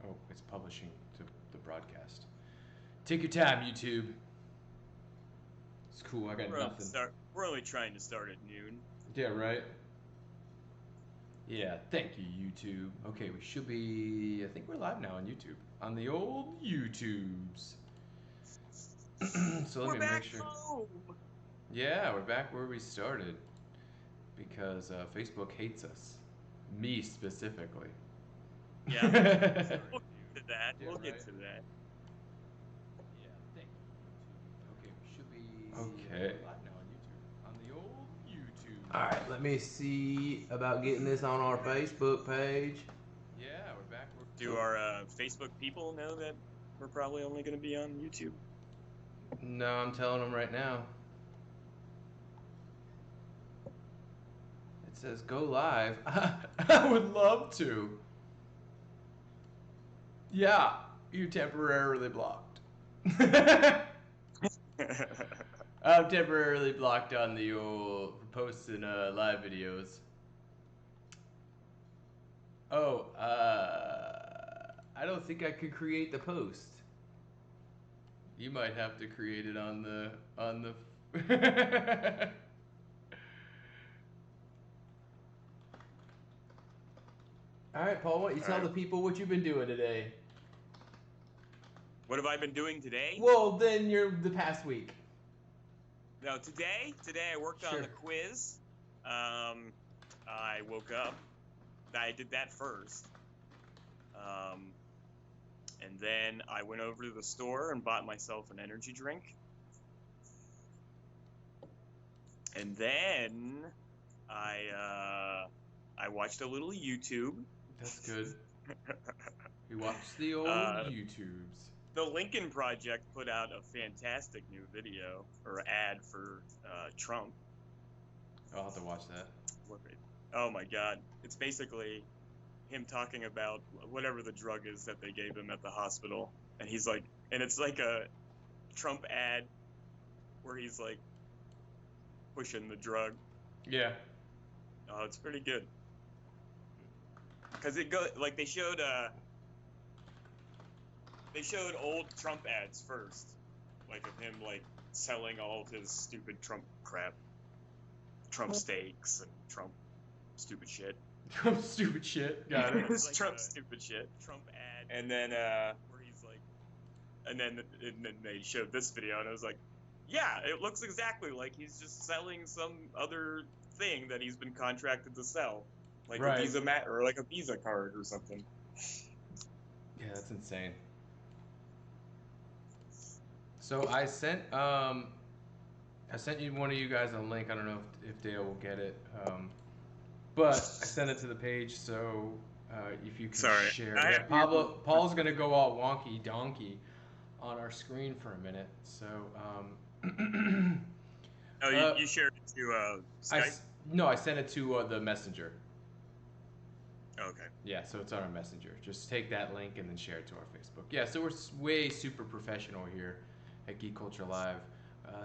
Oh, it's publishing to the broadcast. Take your time, YouTube. It's cool. I got nothing. We're only trying to start at noon. Yeah, right? Yeah, thank you, YouTube. Okay, we should be. I think we're live now on YouTube. On the old YouTubes. So let We're me make back sure. home. Yeah, we're back where we started. Because Facebook hates us. Me specifically. Yeah, we'll get to that. Yeah, We'll right. get to that. Yeah, thank you, YouTube. Okay, we should be live now on YouTube. On the old YouTube. Alright, let me see about getting this on our Facebook page. Yeah, we're back. Do our Facebook people know that we're probably only going to be on YouTube? No, I'm telling them right now. It says go live. I would love to. Yeah, you're temporarily blocked. I'm temporarily blocked on the old posting live videos. Oh, I don't think I could create the post. You might have to create it on the All right, Paul, why don't you tell the people what you've been doing today? What have I been doing today? Well, then you're the past week. No, today I worked on the quiz. I woke up. I did that first. And then I went over to the store and bought myself an energy drink. And then I watched a little YouTube. That's good. We watched the old YouTubes. The Lincoln Project put out a fantastic new video or ad for Trump. I'll have to watch that. Oh my God. It's basically him talking about whatever the drug is that they gave him at the hospital. And he's like, and it's like a Trump ad where he's like pushing the drug. Yeah. Oh, it's pretty good. Because it goes, like they showed old Trump ads first. Like of him like selling all of his stupid Trump crap. Trump steaks and Trump stupid shit. Trump stupid shit. Got it. It's like Trump stupid shit. Trump ad. And then where he's like, and then they showed this video, and I was like, yeah, it looks exactly like he's just selling some other thing that he's been contracted to sell, like a Visa or like a Visa card or something. Yeah, that's insane. So I sent you one of you guys a link. I don't know if Dale will get it. But I sent it to the page, so if you can share. Yeah, Paul's gonna go all wonky donkey on our screen for a minute. So. You shared it to Skype? I sent it to the messenger. Okay. Yeah, so it's on our messenger. Just take that link and then share it to our Facebook. Yeah, so we're way super professional here at Geek Culture Live.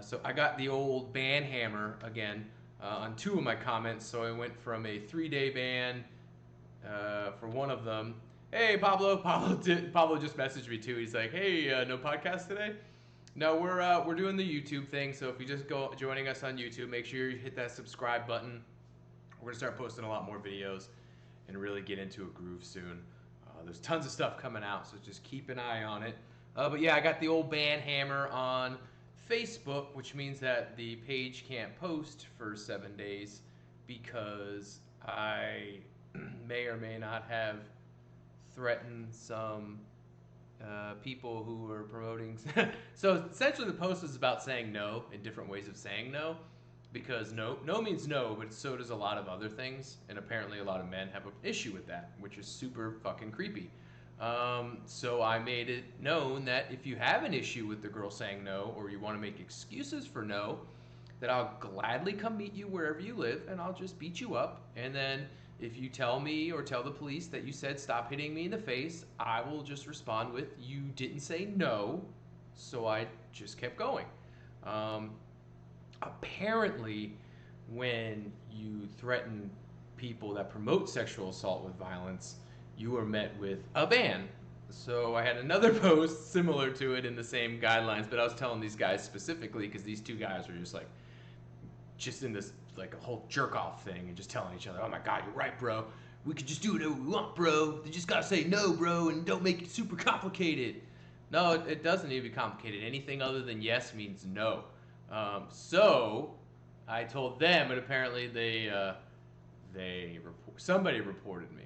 So I got the old ban hammer again. On two of my comments, so I went from a 3-day ban for one of them. Hey, Pablo just messaged me too. He's like, hey, no podcast today? No, we're doing the YouTube thing, so if you just go joining us on YouTube, make sure you hit that subscribe button. We're going to start posting a lot more videos and really get into a groove soon. There's tons of stuff coming out, so just keep an eye on it. But yeah, I got the old ban hammer on Facebook, which means that the page can't post for 7 days because I may or may not have threatened some people who are promoting. So essentially the post is about saying no and different ways of saying no, because no means no, but so does a lot of other things, and apparently a lot of men have an issue with that, which is super fucking creepy. So I made it known that if you have an issue with the girl saying no, or you want to make excuses for no, that I'll gladly come meet you wherever you live, and I'll just beat you up. And then if you tell me or tell the police that you said stop hitting me in the face, I will just respond with, you didn't say no, so I just kept going. Apparently, when you threaten people that promote sexual assault with violence, you are met with a ban. So I had another post similar to it in the same guidelines, but I was telling these guys specifically because these two guys were just in this like a whole jerk off thing and just telling each other, "Oh my God, you're right, bro. We could just do whatever we want, bro. They just gotta say no, bro, and don't make it super complicated." No, it doesn't need to be complicated. Anything other than yes means no. So I told them, and apparently somebody reported me.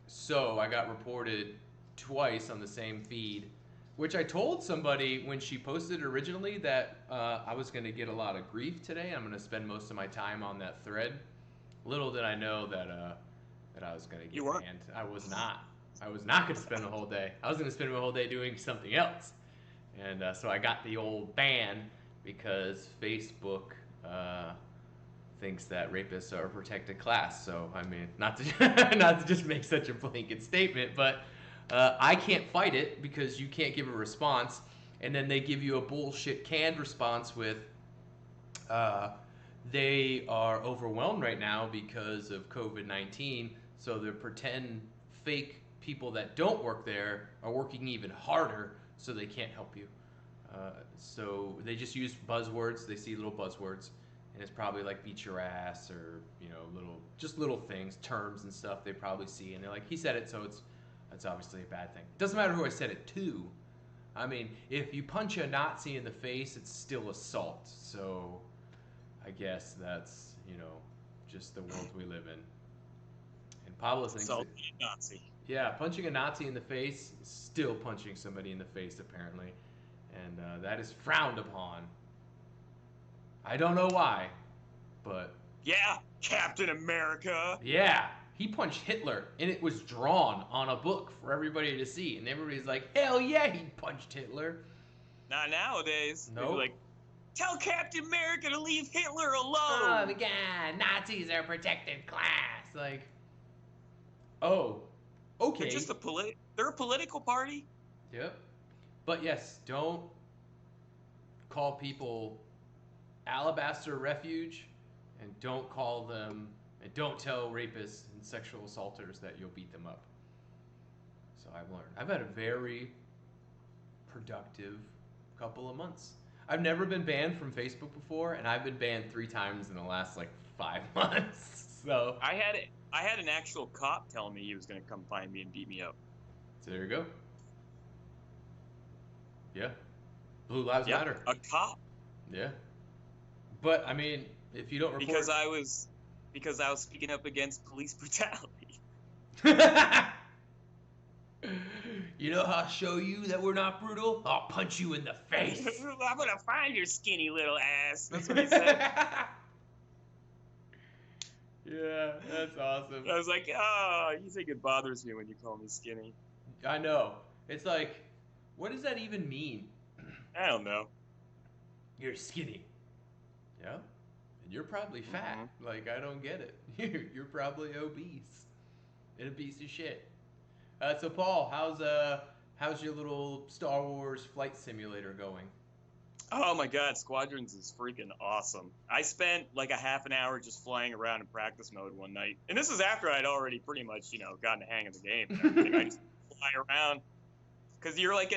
So I got reported twice on the same feed, which I told somebody when she posted it originally that I was going to get a lot of grief today. I'm going to spend most of my time on that thread. Little did I know that I was going to get banned. I was not. I was not going to spend the whole day. I was going to spend my whole day doing something else. And so I got the old ban because Facebook thinks that rapists are a protected class. So, I mean, not to just make such a blanket statement, but I can't fight it because you can't give a response. And then they give you a bullshit canned response with, they are overwhelmed right now because of COVID-19. So the pretend fake people that don't work there are working even harder so they can't help you. So they just use buzzwords. They see little buzzwords. And it's probably like beat your ass or, you know, little things, terms and stuff they probably see. And they're like, he said it, so that's obviously a bad thing. It doesn't matter who I said it to. I mean, if you punch a Nazi in the face, it's still assault. So I guess that's, you know, just the world we live in. And Pablo thinks Assault a Nazi. Yeah, punching a Nazi in the face is still punching somebody in the face, apparently. And that is frowned upon. I don't know why, but... Yeah, Captain America! Yeah, he punched Hitler, and it was drawn on a book for everybody to see. And everybody's like, hell yeah, he punched Hitler. Not nowadays. Nope. Like, tell Captain America to leave Hitler alone! Oh, my God, Nazis are a protected class. Like, oh, okay. They're just they're a political party. Yep. But yes, don't call people Alabaster Refuge, and don't call them, and don't tell rapists and sexual assaulters that you'll beat them up. So I've learned. I've had a very productive couple of months. I've never been banned from Facebook before, and I've been banned 3 times in the last like 5 months. So I had an actual cop telling me he was going to come find me and beat me up. So there you go. Yeah. Blue Lives Matter. A cop. Yeah. But I mean, if you don't report, because I was speaking up against police brutality. You know how I show you that we're not brutal? I'll punch you in the face. I'm gonna find your skinny little ass. That's what he said. Yeah, that's awesome. I was like, oh, you think it bothers me when you call me skinny? I know. It's like, what does that even mean? I don't know. You're skinny. Yeah? And you're probably fat. Mm-hmm. Like, I don't get it. You're probably obese. And a piece of shit. So Paul, how's your little Star Wars flight simulator going? Oh my God, Squadrons is freaking awesome. I spent like a half an hour just flying around in practice mode one night. And this is after I'd already pretty much, gotten the hang of the game and everything. I just fly around. Because you're like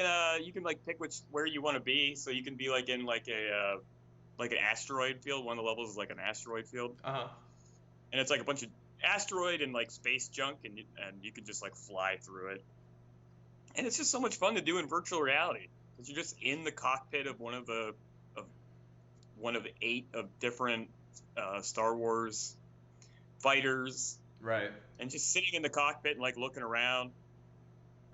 you can like pick where you want to be. So you can be like in like an asteroid field. One of the levels is like an asteroid field. Uh-huh. And it's like a bunch of asteroid and like space junk, and you can just like fly through it. And it's just so much fun to do in virtual reality. Because you're just in the cockpit of one of 8 of different Star Wars fighters, right? And just sitting in the cockpit and like looking around.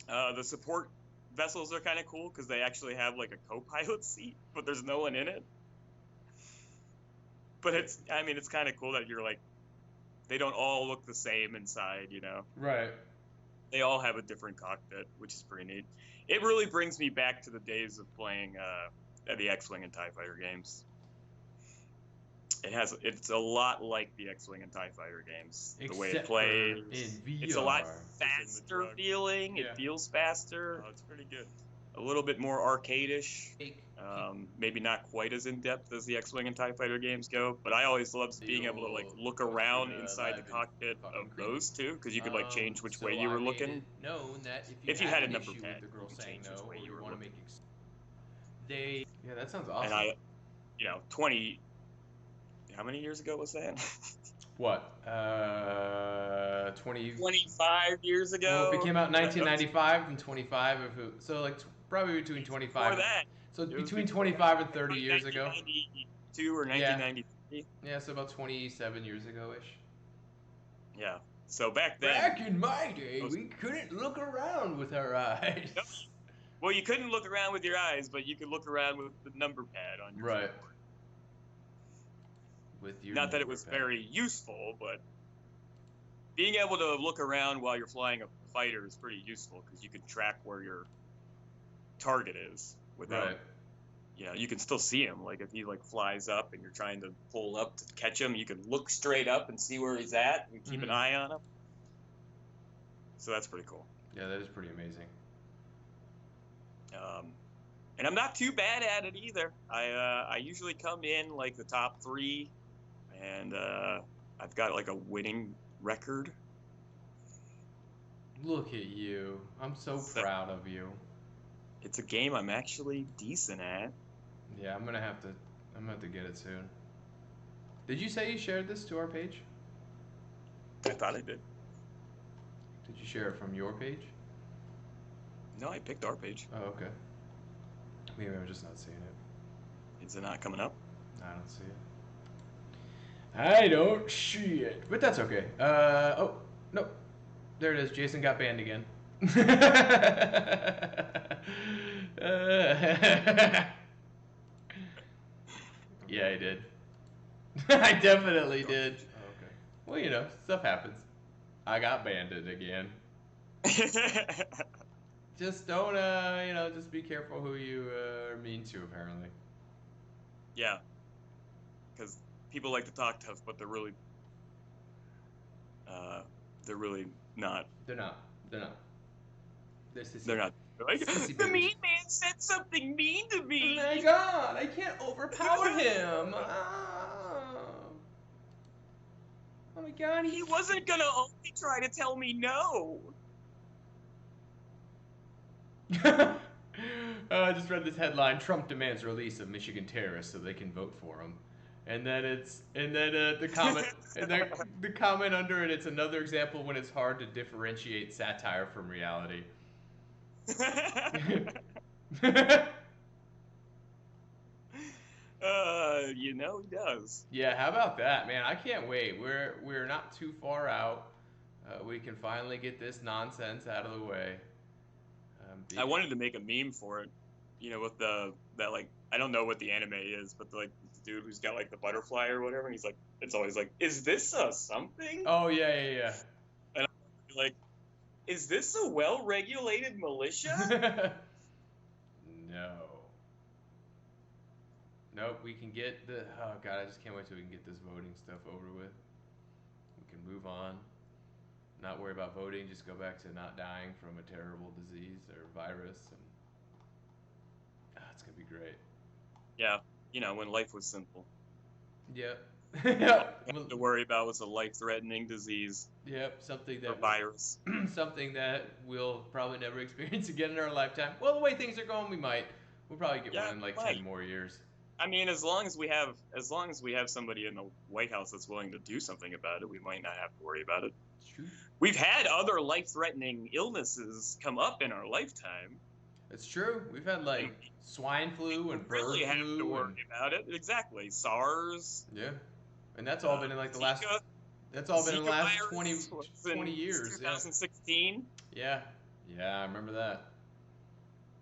The support vessels are kind of cool because they actually have like a co-pilot seat, but there's no one in it. But it's kind of cool that you're like, they don't all look the same inside, Right. They all have a different cockpit, which is pretty neat. It really brings me back to the days of playing the X-Wing and TIE Fighter games. It's a lot like the X-Wing and TIE Fighter games. The way it plays. In VR. It's a lot faster feeling. Yeah. It feels faster. Oh, it's pretty good. a little bit more arcade-ish. Maybe not quite as in-depth as the X-Wing and TIE Fighter games go, but I always loved being able to like look around inside the cockpit of those too, because you could like change which way you were looking. Known that if you had a number issue pad, with the girl you could saying change no, which way or you you were want to looking. make yeah, that sounds awesome. And I, how many years ago was that? What? 25 years ago. Well, it came out in 1995 and 25. So like probably between 25. Before that. So between 25 and 30 years ago. 1992 or 1993. Yeah, so about 27 years ago ish. Yeah. So back then. Back in my day, we couldn't look around with our eyes. No. Well, you couldn't look around with your eyes, but you could look around with the number pad on your keyboard. With your Not that it was very useful, but being able to look around while you're flying a fighter is pretty useful because you can track where your target is without. You can still see him. Like if he like flies up and you're trying to pull up to catch him, you can look straight up and see where he's at and keep an eye on him. So that's pretty cool. Yeah, that is pretty amazing. And I'm not too bad at it either. I usually come in like the top 3, and I've got like a winning record. Look at you! I'm so proud of you. It's a game I'm actually decent at. Yeah, I'm gonna have to get it soon. Did you say you shared this to our page? I thought I did. Did you share it from your page? No, I picked our page. Oh, okay. Maybe I'm just not seeing it. Is it not coming up? I don't see it. I don't see it. But that's okay. Oh, no. There it is. Jason got banned again. Yeah, I did. I definitely did. Oh, okay. Well, stuff happens. I got banned again. Just don't, just be careful who you are mean to, apparently. Yeah. Because people like to talk tough, but they're really not. They're not. They're not. They're like, the mean man said something mean to me. Oh my god, I can't overpower him. Oh my god, he wasn't gonna only try to tell me no. I just read this headline: Trump demands release of Michigan terrorists so they can vote for him. And then the comment the comment under it, it's another example when it's hard to differentiate satire from reality. He does. Yeah, how about that, man? I can't wait. We're not too far out. We can finally get this nonsense out of the way. I wanted to make a meme for it, with that like, I don't know what the anime is, but like the dude who's got like the butterfly or whatever, and he's like, it's always like, is this a something? Oh yeah. And I'm like, is this a well-regulated militia? No. Nope, we can get oh god, I just can't wait till we can get this voting stuff over with. We can move on. Not worry about voting, just go back to not dying from a terrible disease or virus, and it's gonna be great. Yeah, when life was simple. Yep. All to worry about was a life-threatening disease. Yep, something that virus. Something that we'll probably never experience again in our lifetime. Well, the way things are going, we might. We'll probably get one in like 10 more years. I mean, as long as we have somebody in the White House that's willing to do something about it, we might not have to worry about it. It's true. We've had other life-threatening illnesses come up in our lifetime. It's true. We've had like swine flu and bird really flu. Have to worry about it. Exactly. SARS. Yeah, and that's all been in like the last. That's all been in the last 20 years. 2016. Yeah, I remember that.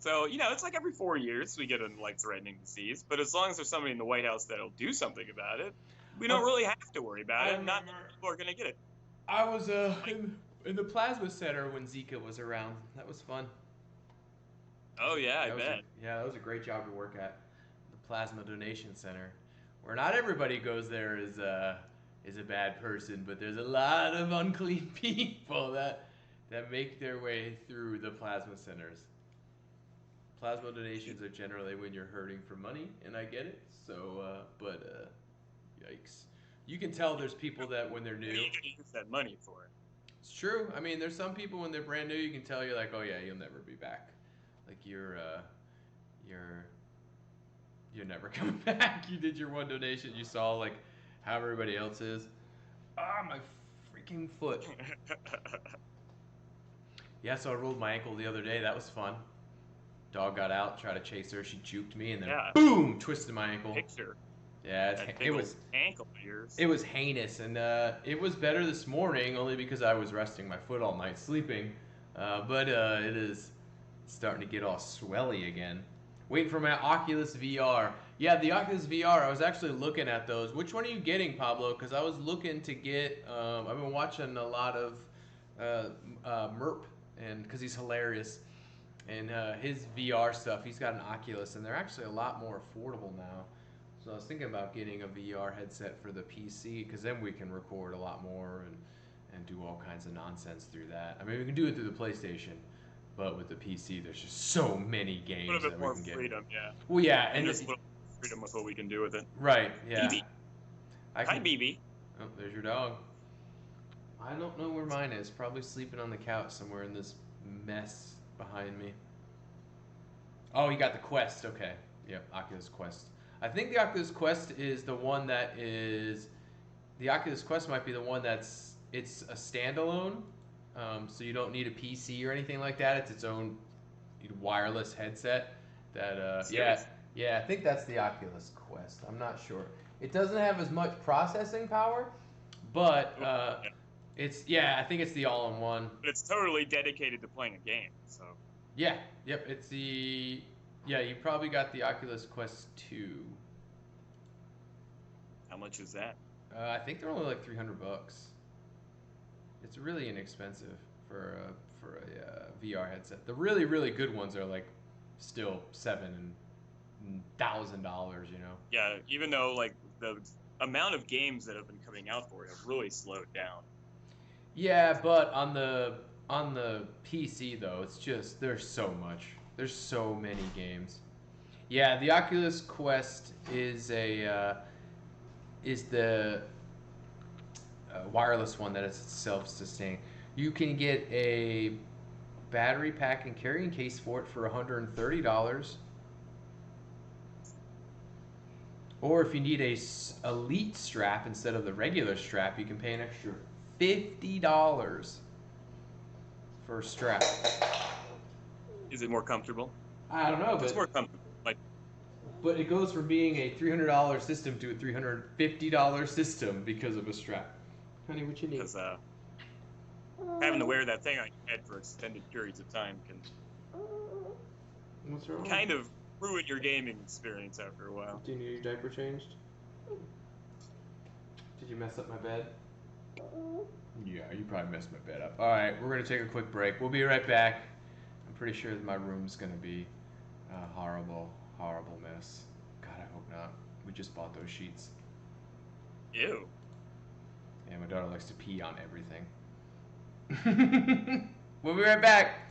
So, it's like every 4 years we get a life-threatening disease, but as long as there's somebody in the White House that'll do something about it, we don't really have to worry about it. Not many people are going to get it. I was in the plasma center when Zika was around. That was fun. Oh, yeah, I bet. That was a great job to work at. The plasma donation center, where not everybody goes there is a bad person, but there's a lot of unclean people that make their way through the plasma centers. Plasma donations are generally when you're hurting for money, and I get it. So, yikes. You can tell there's people that when they're new. What are you gonna use that money for? It's true. I mean, there's some people when they're brand new, you can tell you're like, oh yeah, you'll never be back. Like you're never coming back. You did your one donation, you saw like how everybody else is. Ah, my freaking foot. Yeah, so I rolled my ankle the other day. That was fun. Dog got out, tried to chase her. She juked me, and then boom, twisted my ankle. Picture. Yeah, it was ankle of yours. It was heinous, and it was better this morning only because I was resting my foot all night sleeping. But it is starting to get all swelly again. Waiting for my Oculus VR. Yeah, the Oculus VR. I was actually looking at those. Which one are you getting, Pablo? Because I was looking to get. I've been watching a lot of Merp, and because he's hilarious, and his VR stuff. He's got an Oculus, and they're actually a lot more affordable now. So I was thinking about getting a VR headset for the PC, because then we can record a lot more and do all kinds of nonsense through that. I mean, we can do it through the PlayStation, but with the PC, there's just so many games a little bit that more we can freedom, yeah. Well, yeah, and there's a little freedom with what we can do with it. Right, yeah. BB. Hi, BB. Oh, there's your dog. I don't know where mine is. Probably sleeping on the couch somewhere in this mess behind me. Oh, you got the Quest. Okay. Yep, Oculus Quest. I think the Oculus Quest is the one that is... The Oculus Quest might be the one that's... It's a standalone, so you don't need a PC or anything like that. It's its own wireless headset. That yeah, I think that's the Oculus Quest. I'm not sure. It doesn't have as much processing power, but I think it's the all-in-one. But it's totally dedicated to playing a game, so... Yeah, yep, it's the... Yeah, you probably got the Oculus Quest 2. How much is that? I think they're only like $300. It's really inexpensive for a VR headset. The really, really good ones are like still $7,000, you know? Yeah, even though like the amount of games that have been coming out for it have really slowed down. Yeah, but on the PC though, it's just there's so much. There's so many games. Yeah, the Oculus Quest is the wireless one that is self-sustaining. You can get a battery pack and carrying case for it for $130. Or if you need a elite strap instead of the regular strap, you can pay an extra $50 for a strap. Is it more comfortable? I don't know, but it's more comfortable. But it goes from being a $300 system to a $350 system because of a strap. Honey, what you need? Because having to wear that thing on your head for extended periods of time can What's wrong? kind of ruin your gaming experience after a while. Do you need your diaper changed? Did you mess up my bed? Yeah, you probably messed my bed up. All right, we're going to take a quick break. We'll be right back. I'm pretty sure that my room's going to be a horrible, horrible mess. God, I hope not. We just bought those sheets. Ew. Yeah, my daughter likes to pee on everything. We'll be right back.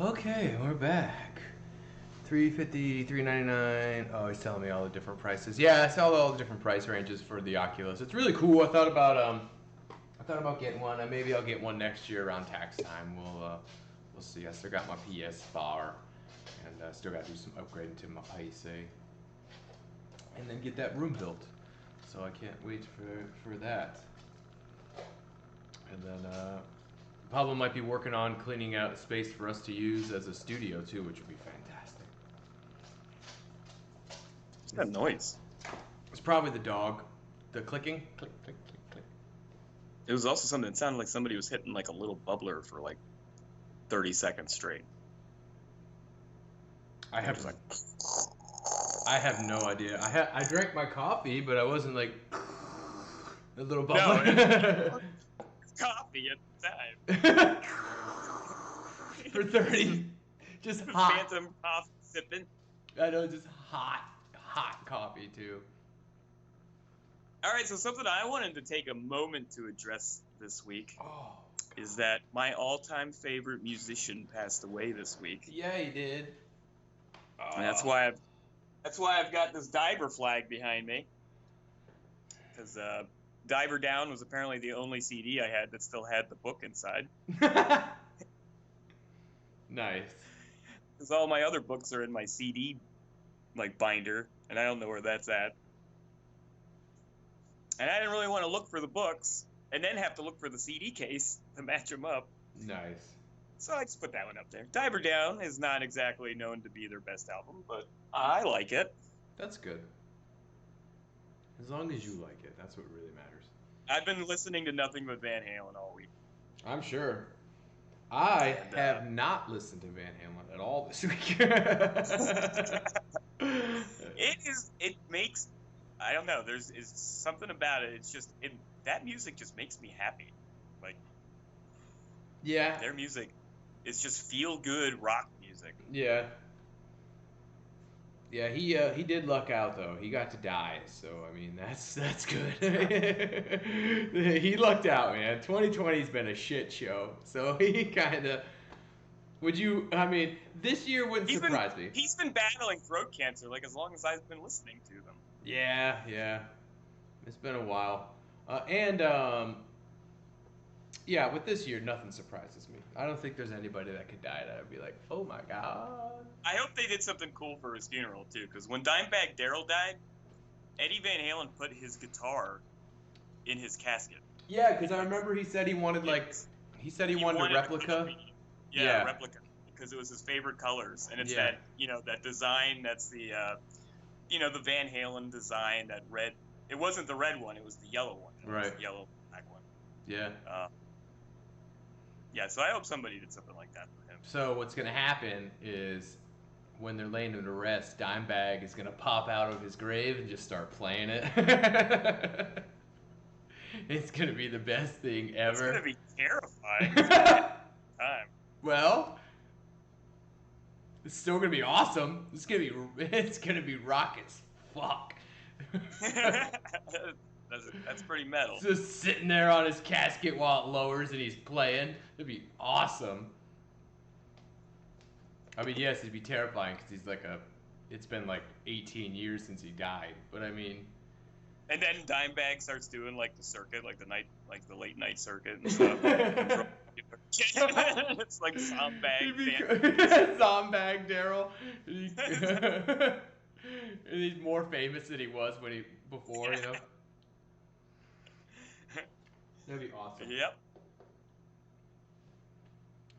Okay, we're back. 350, 399. Oh, he's telling me all the different prices. Yeah, I saw all the different price ranges for the Oculus. It's really cool. I thought about getting one. Maybe I'll get one next year around tax time. We'll see. I still got my PS bar, and still got to do some upgrading to my PC, and then get that room built. So I can't wait for that. And then Pablo might be working on cleaning out space for us to use as a studio too, which would be fantastic. What's that noise? It's probably the dog. The clicking. Click, click, click, click. It was also something that sounded like somebody was hitting like a little bubbler for like 30 seconds straight. I have no idea. I drank my coffee, but I wasn't like a little bubbler. No, coffee at the time. For 30, just hot. Phantom coffee sipping. I know, just hot coffee too. All right, so something I wanted to take a moment to address this week is that my all-time favorite musician passed away this week. Yeah, he did. And that's why I've got this diver flag behind me. Because Diver Down was apparently the only CD I had that still had the book inside. Nice. Because all my other books are in my CD like binder, and I don't know where that's at. And I didn't really want to look for the books and then have to look for the CD case to match them up. Nice. So I just put that one up there. Diver Down is not exactly known to be their best album, but I like it. That's good. As long as you like it, that's what really matters. I've been listening to nothing but Van Halen all week. I'm sure. I have not listened to Van Halen at all this week. It makes, I don't know, there's something about it. It's just, that music just makes me happy. Like, yeah. Their music is just feel-good rock music. Yeah. Yeah, he did luck out though. He got to die, so I mean that's good. He lucked out, man. 2020's been a shit show, so he kind of. I mean, this year wouldn't surprise me. He's been battling throat cancer like as long as I've been listening to them. Yeah, it's been a while, yeah, with this year, nothing surprises me. I don't think there's anybody that could die that I'd be like, oh my god. I hope they did something cool for his funeral, too, because when Dimebag Darrell died, Eddie Van Halen put his guitar in his casket. Yeah, because I remember he said he wanted, a replica. Yeah, a replica, because it was his favorite colors, and it's that design, that's the, the Van Halen design, that red, it wasn't the red one, it was the yellow one. Right. It was the yellow black one. Yeah. Yeah, so I hope somebody did something like that for him. So what's going to happen is when they're laying him to rest, Dimebag is going to pop out of his grave and just start playing it. It's going to be the best thing ever. It's going to be terrifying. Time. Well, it's still going to be awesome. It's going to be rock as fuck. That's pretty metal. Just sitting there on his casket while it lowers and he's playing. It'd be awesome. I mean, yes, it'd be terrifying because he's it's been like 18 years since he died. But I mean. And then Dimebag starts doing like the circuit, like the late night circuit and stuff. It's like Zombag. Zombag Darrell. And he's more famous than he was before, you know. That'd be awesome. Yep.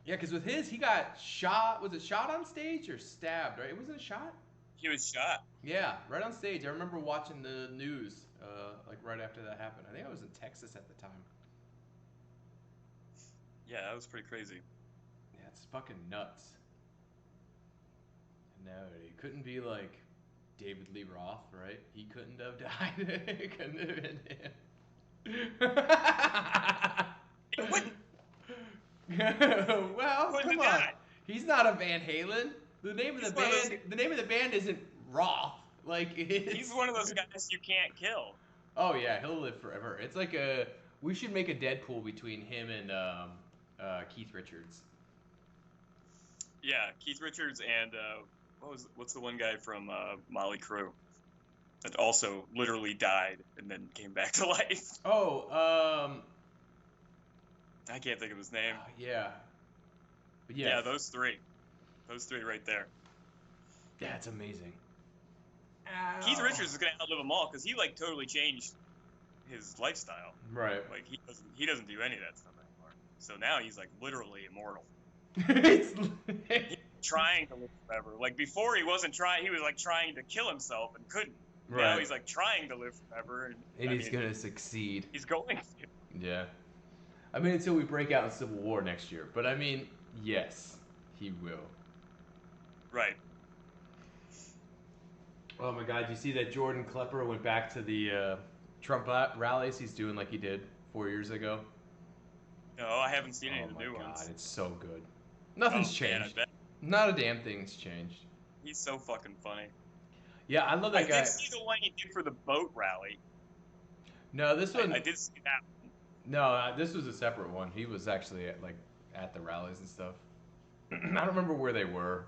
Yeah, because with his, he got shot. Was it shot on stage or stabbed? Right? Wasn't it shot? He was shot. Yeah, right on stage. I remember watching the news, right after that happened. I think I was in Texas at the time. Yeah, that was pretty crazy. Yeah, it's fucking nuts. No, it couldn't be like David Lee Roth, right? He couldn't have died. It couldn't have been him. It wouldn't. Well, come on. He's not a Van Halen. The name of the band isn't Roth. Like he's one of those guys you can't kill. Oh yeah, he'll live forever. It's like we should make a Deadpool between him and Keith Richards. Yeah, Keith Richards and what's the one guy from Motley Crue that also literally died and then came back to life? Oh, I can't think of his name. yeah. But yes. Yeah, those three right there. Yeah, it's amazing. Keith Ow. Richards is gonna outlive them all because he like totally changed his lifestyle. Right. Like he doesn't do any of that stuff anymore. So now he's like literally immortal. It's He's trying to live forever. Like before, he wasn't trying. He was like trying to kill himself and couldn't. right. Now he's like trying to live forever, and he's gonna succeed. He's going to. Yeah. I mean, until we break out in Civil War next year. But I mean, yes, he will. Right. Oh my God! You see that Jordan Klepper went back to the Trump rallies he's doing like he did 4 years ago? No, I haven't seen any Oh of the my new God, ones. it's so good. Nothing's Man, changed. I bet. Not a damn thing's changed. He's so fucking funny. Yeah, I love that guy. I did see the one he did for the boat rally. No, this one. I did see that one. No, this was a separate one. He was actually at the rallies and stuff. I don't remember where they were.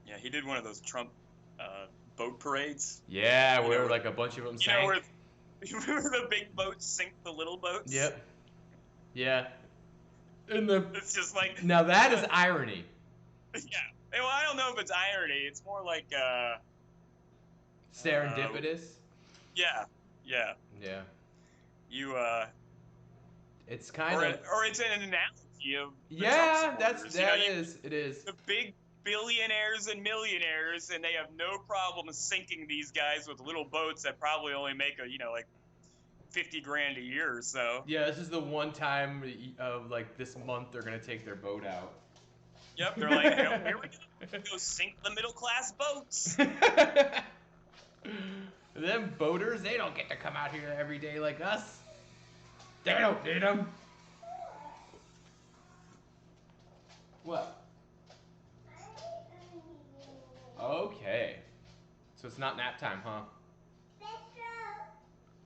Yeah, he did one of those Trump boat parades. Yeah, where like a bunch of them sank. You know where the big boats sink the little boats? Yep. Yeah. It's just like. Now that is irony. Yeah. Well, I don't know if it's irony. It's more like serendipitous. Yeah. Yeah. Yeah. You It's kind of. Or it's an analogy of. Yeah, it is. The big billionaires and millionaires, and they have no problem sinking these guys with little boats that probably only make like $50,000 a year or so. Yeah, this is the one time of like this month they're gonna take their boat out. Yep, they're like, here we go sink the middle class boats. Them boaters, they don't get to come out here every day like us. They don't need them. What? Okay. So it's not nap time, huh?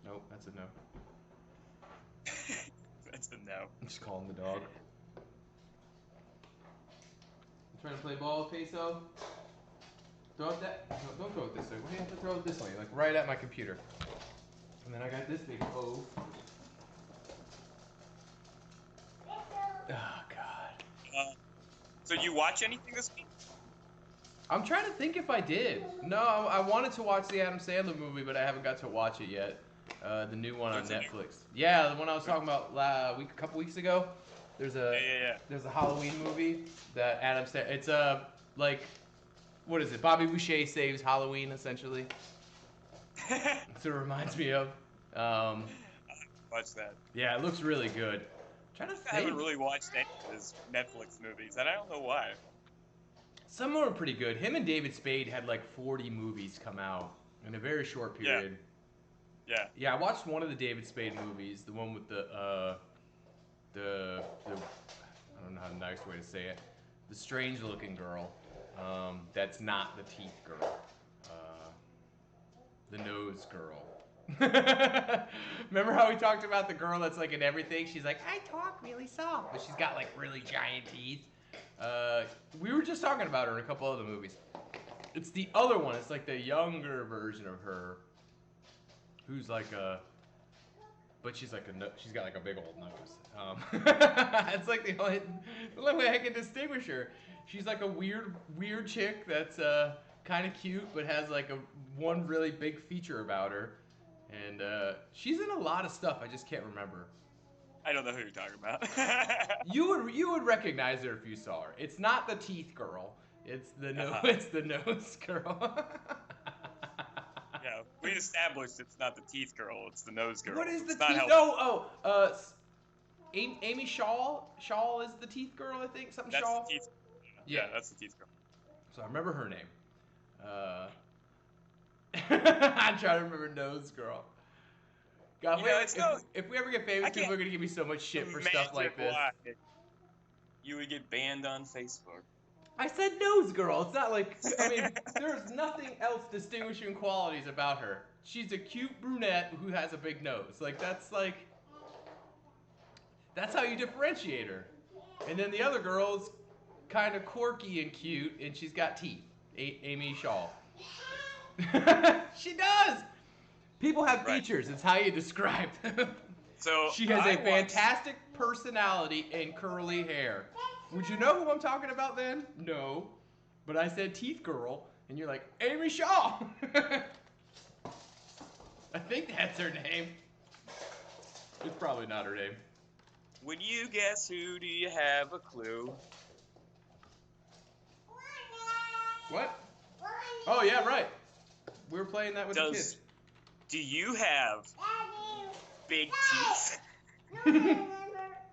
Nope, that's a no. That's a no. I'm just calling the dog. You trying to play ball with Peso? Throw it that. No, don't throw it this way. Why do you have to throw it this way? Like right at my computer. And then I got this big hole. Oh God. So you watch anything this week? I'm trying to think if I did. No, I wanted to watch the Adam Sandler movie, but I haven't got to watch it yet. The new one on Netflix. Yeah, the one I was talking about a couple weeks ago. There's a There's a Halloween movie that Adam Sandler. It's like, what is it? Bobby Boucher saves Halloween essentially. That's what it reminds me of. Watch that. Yeah, it looks really good. I'm trying to think. I haven't really watched any of his Netflix movies, and I don't know why. Some were pretty good. Him and David Spade had like 40 movies come out in a very short period. Yeah. Yeah, I watched one of the David Spade movies, the one with the I don't know how nice way to say it, the strange looking girl. That's not the teeth girl. The nose girl. Remember how we talked about the girl that's like in everything? She's like, I talk really soft, but she's got like really giant teeth. We were just talking about her in a couple other movies. It's the other one. It's like the younger version of her, who's like but she's got like a big old nose. It's like the only way I can distinguish her. She's like a weird chick that's kind of cute, but has like one really big feature about her, and she's in a lot of stuff. I just can't remember. I don't know who you're talking about. You would recognize her if you saw her. It's not the teeth girl. It's the It's the nose girl. Yeah, we established it's not the teeth girl. It's the nose girl. What is the it's not teeth? Amy Shaw. Shaw is the teeth girl, I think. Something that's Shaw. The teeth. Yeah, that's the teeth girl. So I remember her name. I'm trying to remember nose girl. God, if we ever get famous, people are gonna give me so much shit for stuff like this. You would get banned on Facebook. I said nose girl. It's not like, I mean, there's nothing else distinguishing qualities about her. She's a cute brunette who has a big nose. That's how you differentiate her. And then the other girls, kind of quirky and cute, and she's got teeth. Amy Shaw. She does. People have features. It's how you describe them. So she has a fantastic personality and curly hair. Would you know who I'm talking about then? No. But I said teeth girl, and you're like, Amy Shaw. I think that's her name. It's probably not her name. Would you guess who? Do you have a clue? What? Oh, yeah, right. We were playing that with the kids. Do you have big teeth?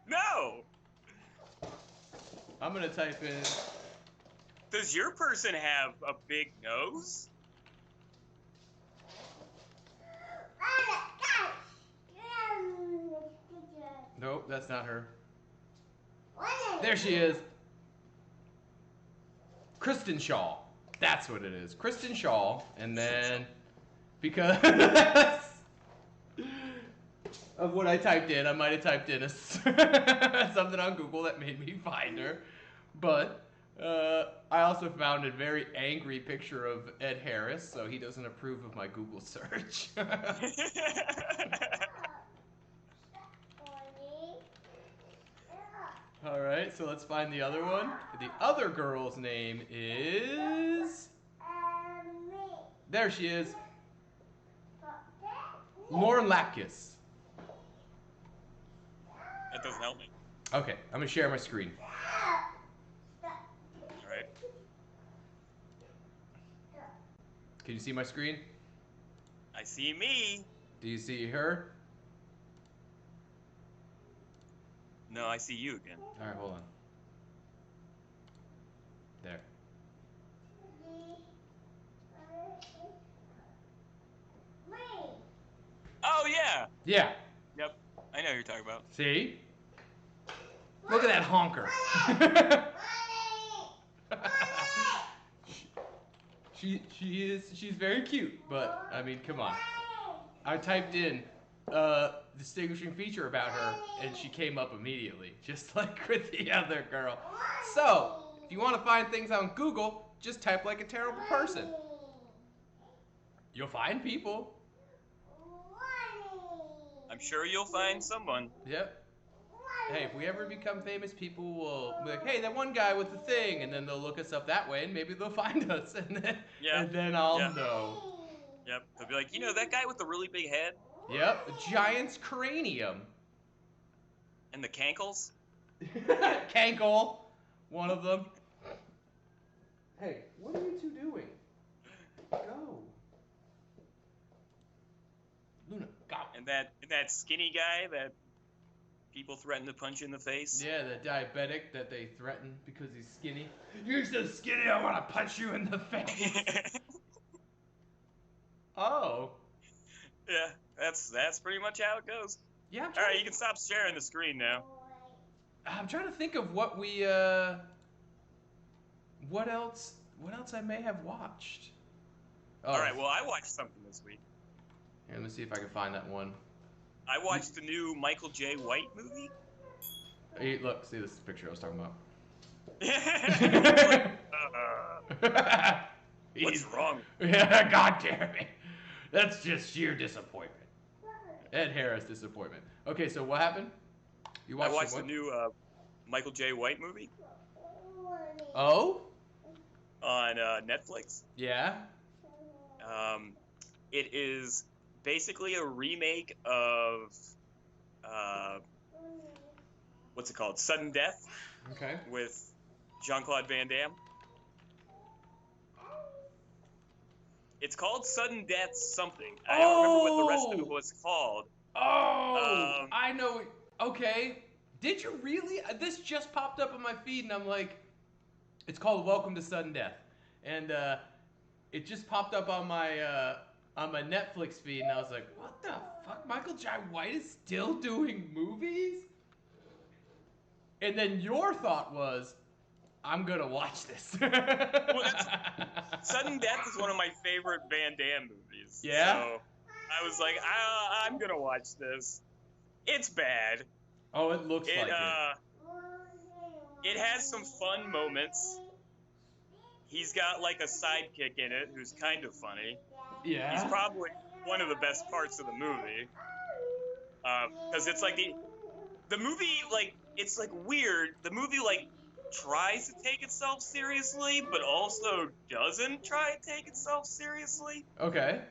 No! I'm going to type in... Does your person have a big nose? Nope, that's not her. There she is. Kristen Shaw. That's what it is. Kristen Shaw. And then, because of what I typed in, I might have typed in something on Google that made me find her. But I also found a very angry picture of Ed Harris, so he doesn't approve of my Google search. All right, so let's find the other one. The other girl's name is... There she is. Lauren Lapkus. That doesn't help me. Okay, I'm going to share my screen. All right. Can you see my screen? I see me. Do you see her? No, I see you again. All right, hold on. There. Oh, yeah. Yeah. Yep. I know who you're talking about. See? Look at that honker. She's very cute, but I mean, come on. I typed in distinguishing feature about her, and she came up immediately, just like with the other girl. So, if you want to find things on Google, just type like a terrible person. You'll find people. I'm sure you'll find someone. Yep. Hey, if we ever become famous, people will be like, hey, that one guy with the thing, and then they'll look us up that way, and maybe they'll find us, and then I'll know. Yep. They'll be like, you know that guy with the really big head? Yep, a giant's cranium. And the cankles? Cankle, one of them. Hey, what are you two doing? Go. Luna, go. And that skinny guy that people threaten to punch in the face? Yeah, the diabetic that they threaten because he's skinny. You're so skinny, I want to punch you in the face. Oh. Yeah, that's pretty much how it goes. Yeah. All right, you can stop sharing the screen now. I'm trying to think of what we what else I may have watched. Oh. All right, well, I watched something this week. Here, let me see if I can find that one. I watched the new Michael J. White movie. Hey, look, see this picture I was talking about. What's wrong? Yeah, God damn it. That's just sheer disappointment. Ed Harris disappointment. Okay, so what happened? You watched I watched the new Michael J. White movie. Oh? On Netflix. Yeah? It is basically a remake of what's it called? Sudden Death. Okay. With Jean-Claude Van Damme. It's called Sudden Death something. I don't remember what the rest of it was called. Oh, I know. Okay. Did you really? This just popped up on my feed, and I'm like, it's called Welcome to Sudden Death, and it just popped up on my Netflix feed, and I was like, what the fuck? Michael J. White is still doing movies? And then your thought was, I'm gonna watch this. Well, Sudden Death is one of my favorite Van Damme movies. Yeah? So I was like, I'm gonna watch this. It's bad. Oh, it looks like it. It has some fun moments. He's got like a sidekick in it who's kind of funny. Yeah. He's probably one of the best parts of the movie. Because it's like the movie, like, it's like weird. The movie like tries to take itself seriously, but also doesn't try to take itself seriously. Okay.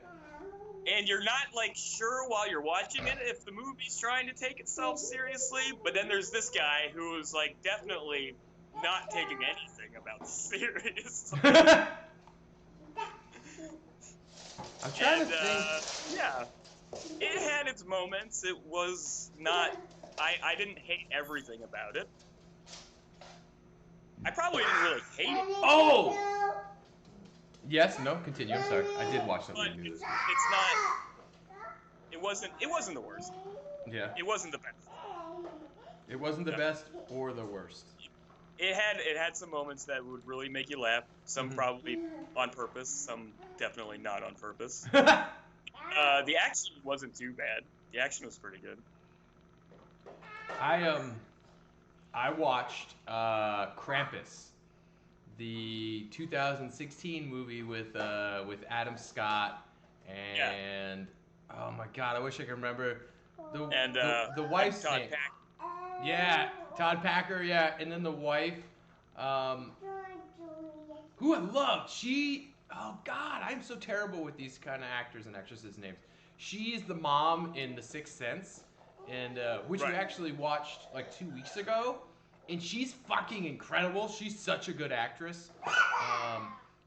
And you're not like sure while you're watching it if the movie's trying to take itself seriously, but then there's this guy who is like definitely not taking anything about serious. I'm trying to think. Yeah, it had its moments. It was not. I didn't hate everything about it. I probably didn't really hate it. Oh. Yes. No. Continue. I'm sorry. I did watch something But new this week. it's not. It wasn't the worst. Yeah. It wasn't the best. It wasn't the best or the worst. It had some moments that would really make you laugh. Some probably on purpose. Some definitely not on purpose. The action wasn't too bad. The action was pretty good. I watched Krampus, the 2016 movie with Adam Scott and oh my God, I wish I could remember the wife's Todd name. Packer. Yeah, Todd Packer. Yeah, and then the wife, who I loved. Oh God, I'm so terrible with these kind of actors and actresses' names. She's the mom in The Sixth Sense, and which we actually watched like 2 weeks ago, and she's fucking incredible. She's such a good actress.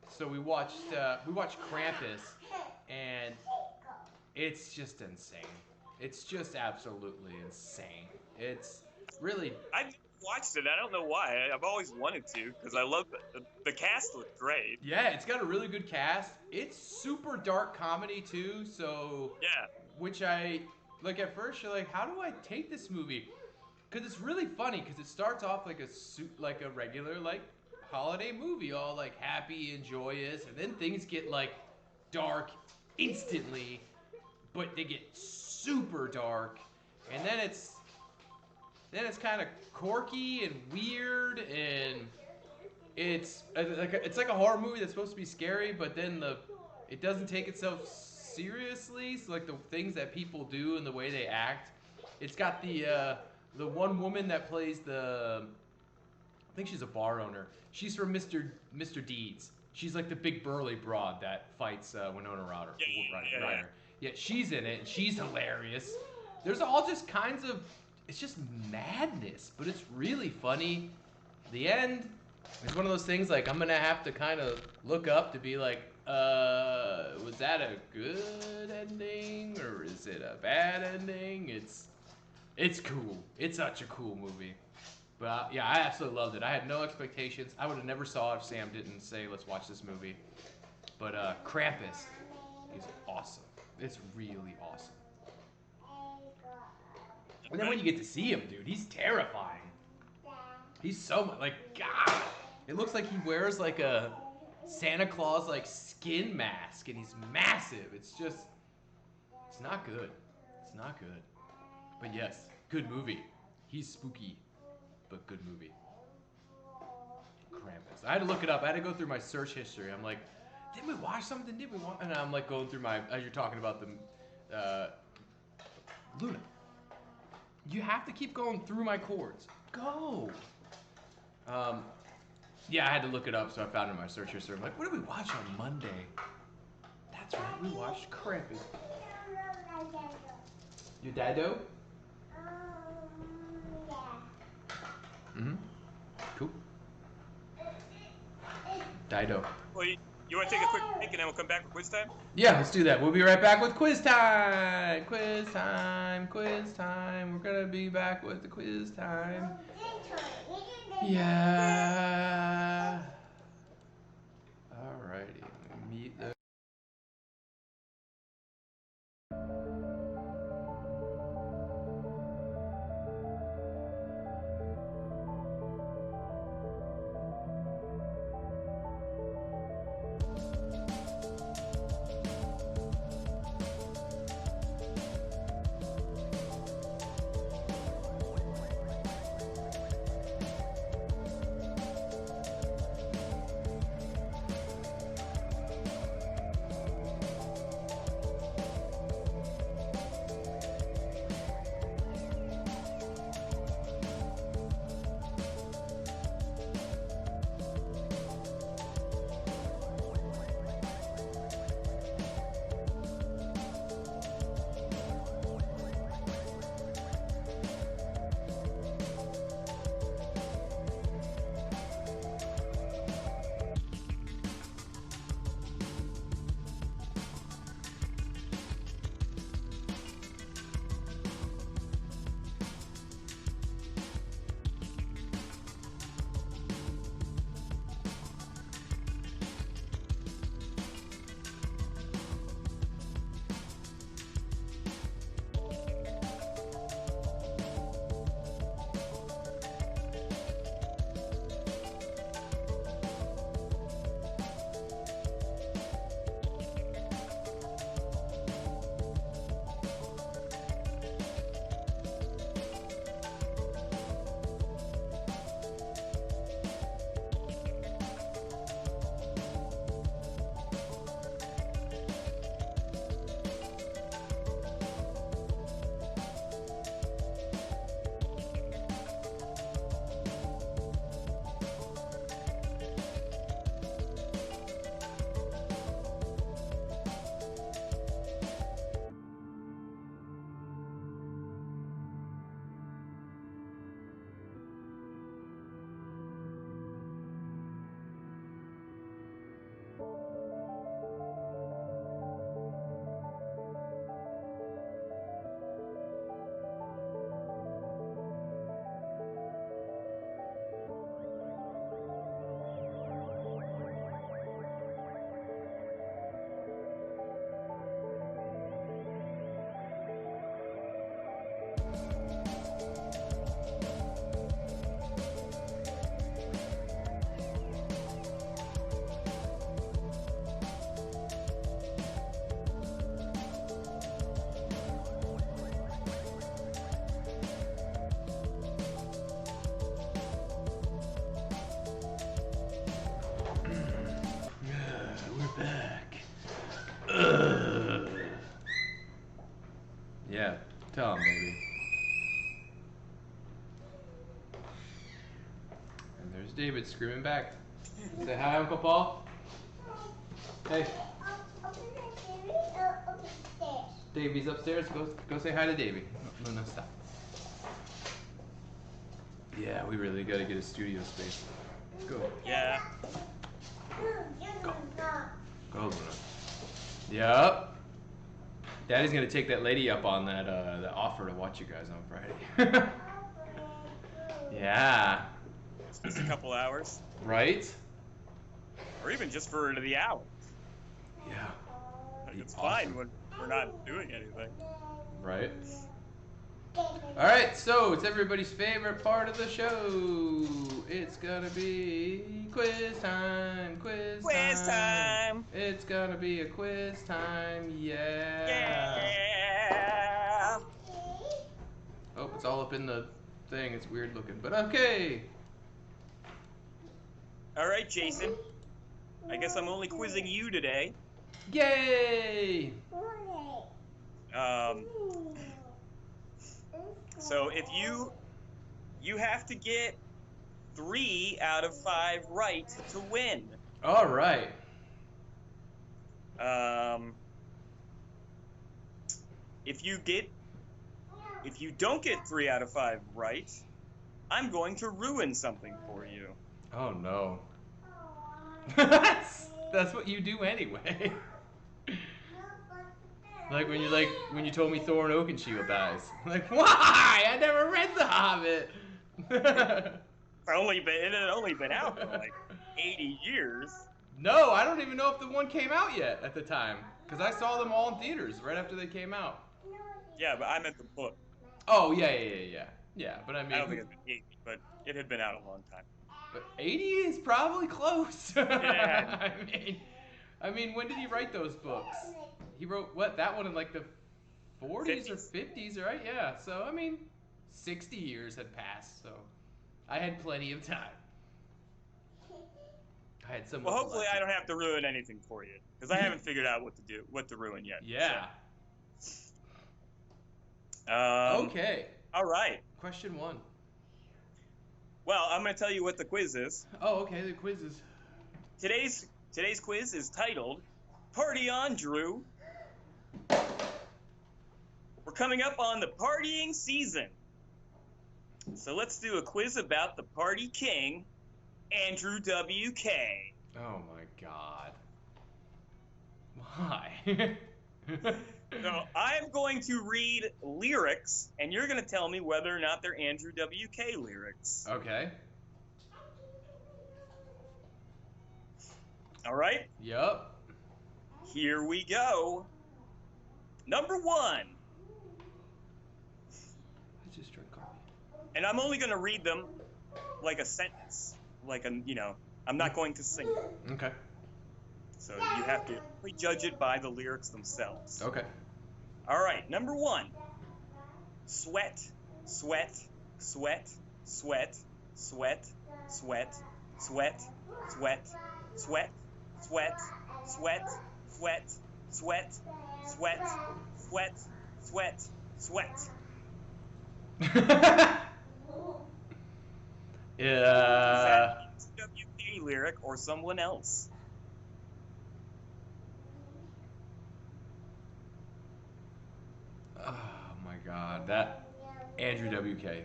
So we watched Krampus, and it's just insane. It's just absolutely insane. It's really. I watched it. I don't know why. I've always wanted to because I love the cast looked great. Yeah, it's got a really good cast. It's super dark comedy too. So yeah, which I like at first. You're like, how do I take this movie? Because it's really funny. Because it starts off like a regular like holiday movie, all like happy and joyous, and then things get like dark instantly, but they get super dark, and then it's kind of quirky and weird, and it's like a horror movie that's supposed to be scary, but then it doesn't take itself seriously. So like the things that people do and the way they act, it's got the one woman that plays I think she's a bar owner. She's from Mr. Deeds. She's like the big burly broad that fights Winona Ryder. Yeah, she's in it, and she's hilarious. There's all just kinds of, it's just madness, but it's really funny. The end is one of those things like I'm gonna have to kind of look up to be like, was that a good ending or is it a bad ending? It's cool. It's such a cool movie. But yeah, I absolutely loved it. I had no expectations. I would have never saw it if Sam didn't say, let's watch this movie. But Krampus is awesome. It's really awesome. And then when you get to see him, dude, he's terrifying. He's so much, like, God. It looks like he wears like a Santa Claus like skin mask, and he's massive. It's not good. It's not good. But yes, good movie. He's spooky, but good movie. Krampus. I had to look it up. I had to go through my search history. I'm like, didn't we watch something? Did we watch? And I'm like going through as you're talking about the, Luna. You have to keep going through my chords. Go. Yeah, I had to look it up, so I found it in my search history. I'm like, what did we watch on Monday? That's right, we watched Krampus. Your dado? Mm-hmm. Cool. Dido. Well, you want to take a quick break and then we'll come back for quiz time? Yeah, let's do that. We'll be right back with quiz time. Quiz time. Quiz time. We're gonna be back with the quiz time. Yeah. Alrighty. Meet the. Tell him, baby. And there's David screaming back. Say hi, Uncle Paul. Hey. Davy's upstairs. Go say hi to Davy. No, stop. Yeah, we really gotta get a studio space. Let's go. Yeah. Go, Luna. Yep. Daddy's gonna take that lady up on that offer to watch you guys on Friday. Yeah. Just a couple hours. Right? Or even just for the hour. Yeah. Like, it's fine when we're not doing anything. Right? Alright, so it's everybody's favorite part of the show. It's gonna be quiz time. Quiz time. It's gonna be a quiz time. Yeah. Yeah. Oh, it's all up in the thing. It's weird looking, but okay. All right, Jason. I guess I'm only quizzing you today. Yay! So if you have to get 3 out of 5 right to win. All right. If you don't get 3 out of 5 right, I'm going to ruin something for you. Oh no. That's what you do anyway. Like when you told me Thor and Oakenshield dies. Like, why? I never read The Hobbit. It had only been out for like 80 years. No, I don't even know if the one came out yet at the time, because I saw them all in theaters right after they came out. Yeah, but I meant the book. Oh yeah. But I mean, I don't think it's been 80, but it had been out a long time. But 80 is probably close. Yeah. I mean, when did he write those books? He wrote that one in like the 40s or 50s, right? Yeah. So I mean, 60 years had passed, so I had plenty of time. I had some. Well, hopefully I don't have to ruin anything for you, because I haven't figured out what to ruin yet. Yeah. So. Okay. All right. Question 1. Well, I'm going to tell you what the quiz is. Oh, okay. The quiz is. Today's quiz is titled "Party On, Drew." We're coming up on the partying season, so let's do a quiz about the party king, Andrew WK. Oh my God. Why? So I'm going to read lyrics, and you're going to tell me whether or not they're Andrew WK lyrics. Okay. All right? Yup. Here we go. Number 1. I just drank coffee. And I'm only going to read them like a sentence. I'm not going to sing them. Okay. So you have to judge it by the lyrics themselves. Okay. All right, number 1. Sweat, sweat, sweat, sweat, sweat, sweat, sweat, sweat, sweat, sweat, sweat, sweat, sweat, sweat, sweat, sweat, sweat. Yeah. Is that a WP lyric or someone else? Oh my God, that Andrew WK.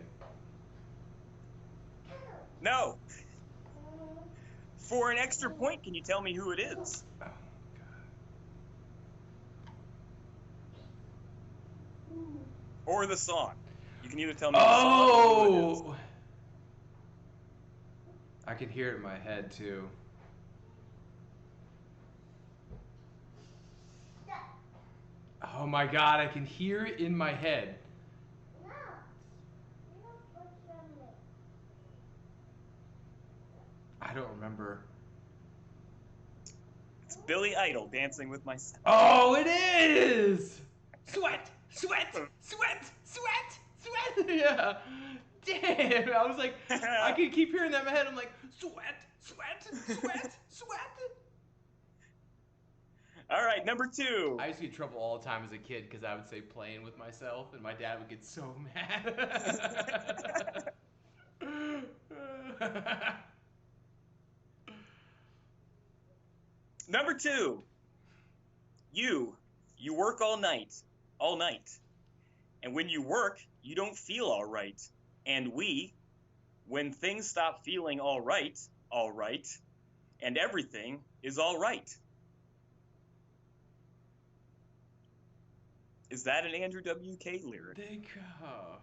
No. For an extra point, can you tell me who it is? Oh God. Or the song? You can either tell me the song or who it is. I can hear it in my head too. Oh my God, I can hear it in my head. I don't remember. It's Billy Idol, Dancing with Myself. Oh, it is! Sweat, sweat, sweat, sweat, sweat. Yeah. Damn. I was like, I could keep hearing that in my head. I'm like, sweat, sweat, sweat, sweat. All right, number 2. I used to get in trouble all the time as a kid because I would say playing with myself, and my dad would get so mad. Number 2. You work all night. And when you work, you don't feel all right. And when things stop feeling all right, and everything is all right. Is that an Andrew WK lyric? No.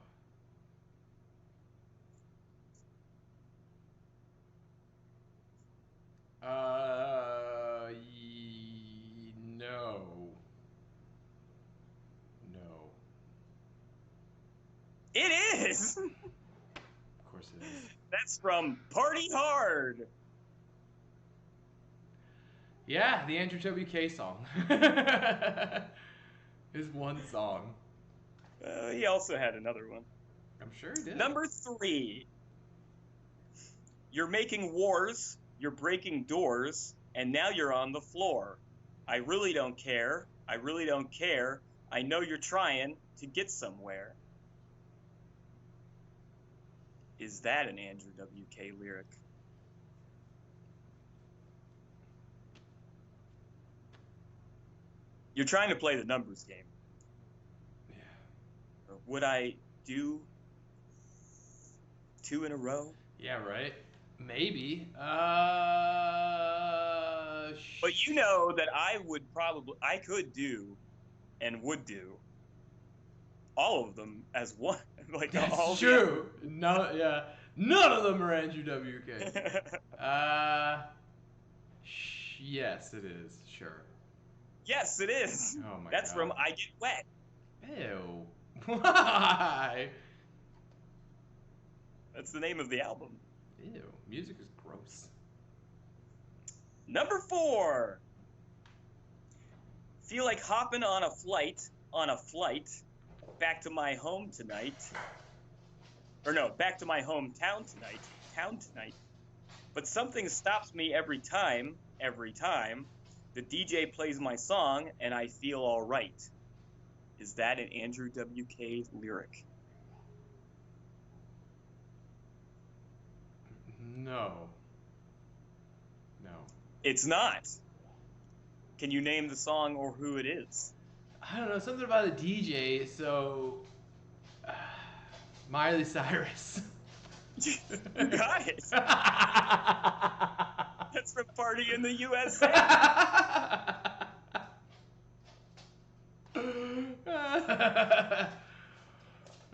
It is! Of course it is. That's from Party Hard. Yeah, the Andrew WK song. His one song. He also had another one. I'm sure he did. Number 3. You're making wars, you're breaking doors, and now you're on the floor. I really don't care. I know you're trying to get somewhere. Is that an Andrew WK lyric? You're trying to play the numbers game. Yeah. Would I do 2 in a row? Yeah, right. Maybe. But you know that I could do and would do all of them as one. Like That's all true. No, yeah. None of them are Andrew WK. Yes, it is. Sure. Yes, it is. Oh my That's God. from I Get Wet. Ew. Why? That's the name of the album. Ew. Music is gross. Number 4. Feel like hopping on a flight, back to my home tonight. Or no, back to my hometown tonight. But something stops me every time. The DJ plays my song and I feel all right. Is that an Andrew WK lyric? No. It's not. Can you name the song or who it is? I don't know. Something about a DJ, so... Miley Cyrus. You got it. That's from Party in the USA.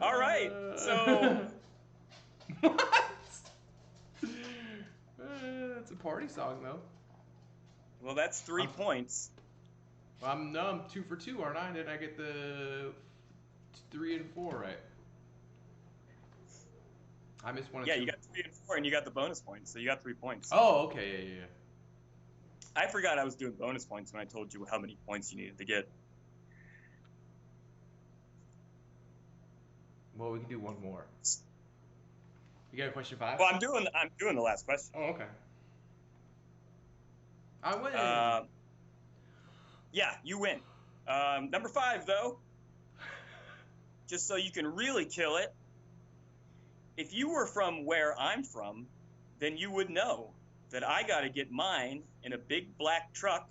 All right. So... What? It's a party song, though. Well, that's 3 points. I'm 2 for 2, aren't I? Did I get the 3 and 4 right? I missed one. Yeah, you got 3 and 4, and you got the bonus points, so you got 3 points. Oh, okay, yeah. I forgot I was doing bonus points when I told you how many points you needed to get. Well, we can do one more. You got a question 5? Well, I'm doing the last question. Oh, okay. I win. Yeah, you win. Number 5, though, just so you can really kill it. If you were from where I'm from, then you would know that I got to get mine in a big black truck.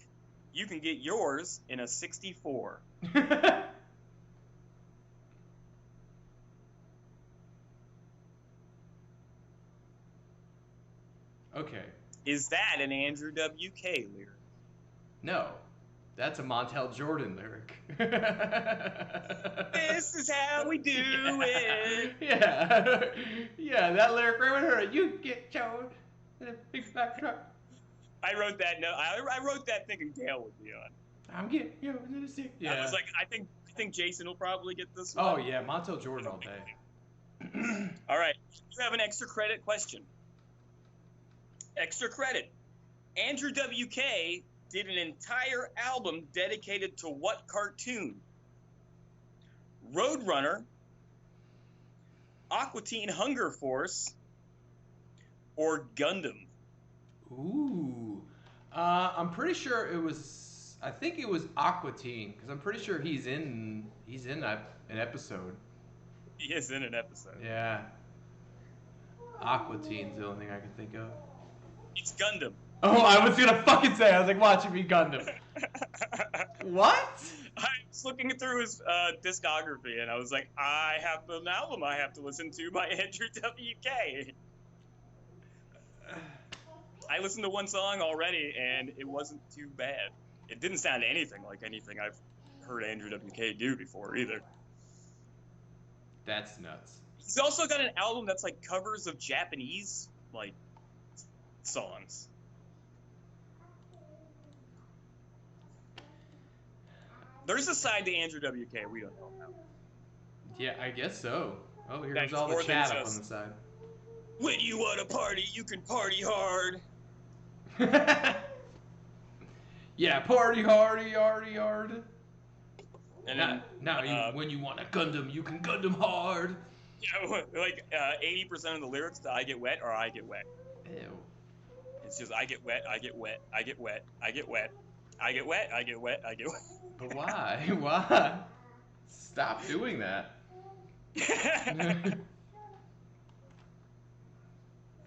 You can get yours in a 64. Okay. Is that an Andrew WK lyric? No. That's a Montel Jordan lyric. This is how we do it. Yeah. Yeah, that lyric right with her. You get Joe in a big black truck. I wrote that. No, I wrote that thinking Dale would be on. I'm getting you in the stick. Yeah. I was like, I think Jason will probably get this one. Oh yeah, Montel Jordan all day. All right, you have an extra credit question. Extra credit. Andrew WK did an entire album dedicated to what cartoon? Roadrunner, Aqua Teen Hunger Force, or Gundam? Ooh. I'm pretty sure it was. I think it was Aqua Teen because I'm pretty sure he's in an episode. He is in an episode. Yeah. Aqua Teen's the only thing I can think of. It's Gundam. Oh, I was gonna fucking say. I was like, watch it be Gundam. What? I was looking through his discography, and I was like, I have an album I have to listen to by Andrew WK. I listened to one song already, and it wasn't too bad. It didn't sound anything like anything I've heard Andrew WK do before either. That's nuts. He's also got an album that's like covers of Japanese like songs. There's a side to Andrew WK we don't know about. Yeah, I guess so. Oh, here's That's all the more than chat up just- on the side. When you want to party, you can party hard. Yeah, party hardy, hardy, hard. And then, When you want a Gundam, you can Gundam hard. yeah, like 80% of the lyrics to I Get Wet or I Get Wet. Ew. It's just I get wet, I get wet, I get wet, I get wet, I get wet, I get wet, I get wet. But why? Why? Stop doing that.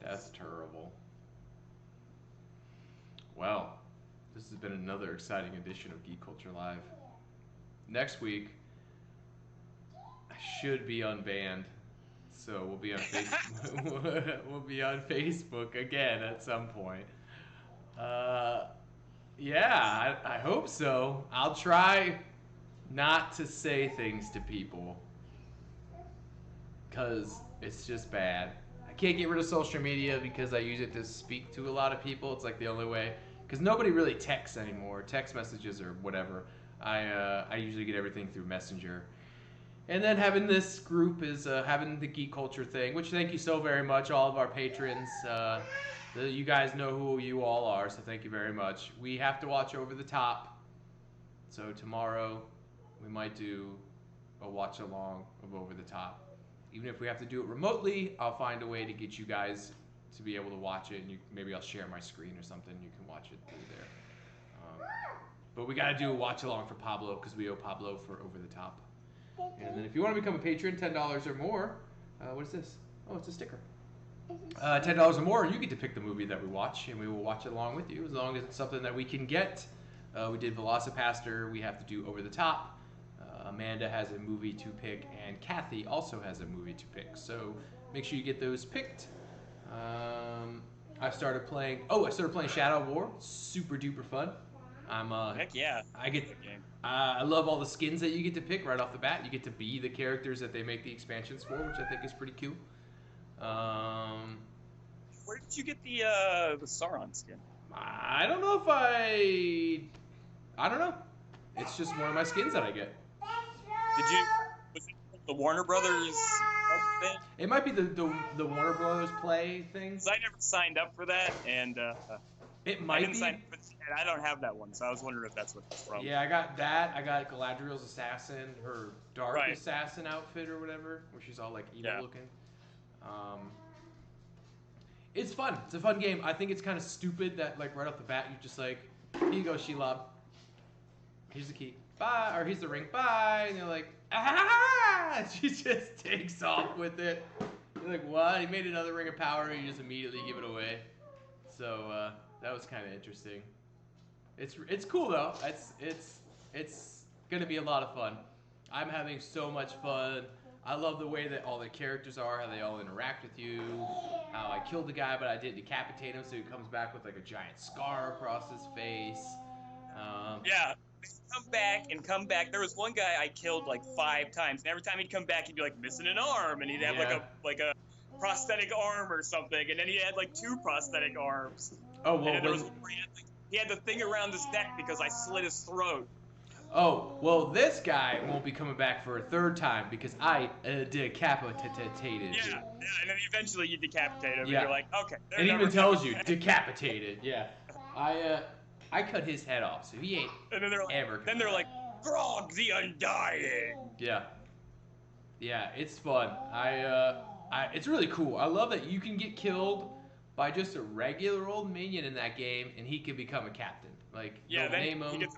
That's terrible. Well, this has been another exciting edition of Geek Culture Live. Next week, I should be unbanned, so we'll be on Facebook. We'll be on Facebook again at some point. Yeah, I hope so. I'll try not to say things to people, because it's just bad. I can't get rid of social media because I use it to speak to a lot of people. It's like the only way, because nobody really texts anymore, text messages or whatever. I usually get everything through Messenger. And then having this group is having the geek culture thing, which thank you so very much, all of our patrons. You guys know who you all are, so thank you very much. We have to watch Over the Top. So tomorrow we might do a watch along of Over the Top. Even if we have to do it remotely, I'll find a way to get you guys to be able to watch it, and maybe I'll share my screen or something. You can watch it through there. But we got to do a watch along for Pablo because we owe Pablo for Over the Top. And then if you want to become a patron, $10 or more, what is this? Oh, it's a sticker. $10 or more, you get to pick the movie that we watch, and we will watch it along with you as long as it's something that we can get. We did Velocipaster. We have to do Over the Top. Amanda has a movie to pick, and Kathy also has a movie to pick. So make sure you get those picked. I started playing Shadow War. Super duper fun. Heck yeah. I love all the skins that you get to pick right off the bat. You get to be the characters that they make the expansions for, which I think is pretty cool. Where did you get the Sauron skin? I don't know. It's just one of my skins that I get. Was it the Warner Brothers thing? It might be the Warner Brothers Play thing. 'Cause I never signed up for that, and it might be. And I don't have that one, so I was wondering if that's what it's from. Yeah, I got that. I got Galadriel's assassin, her dark assassin outfit or whatever, where she's all like evil looking. It's fun. It's a fun game. I think it's kind of stupid that like right off the bat you're just like, here you go, Shelob. Here's the key. Bye. Or here's the ring. Bye. And you're like, ah! She just takes off with it. You're like, what? He made another ring of power and you just immediately give it away. So that was kind of interesting. It's cool though. It's gonna be a lot of fun. I'm having so much fun. I love the way that all the characters are, how they all interact with you, how I killed the guy but I didn't decapitate him, so he comes back with like a giant scar across his face. Yeah, come back. There was one guy I killed like 5 times, and every time he'd come back, he'd be like missing an arm, and he'd have like a prosthetic arm or something, and then he had like 2 prosthetic arms. Oh well, and there was one where he had the thing around his neck because I slit his throat. Oh, well, this guy won't be coming back for a 3rd time because I decapitated him. Yeah, and then eventually you decapitate him, and Yeah. you're like, okay. It even tells you, decapitated, yeah. I cut his head off, so he ain't and then they're like, ever Grog the Undying. Yeah. Yeah, it's fun. It's really cool. I love that you can get killed by just a regular old minion in that game, and he can become a captain. Like, Yeah, don't then name he him. gets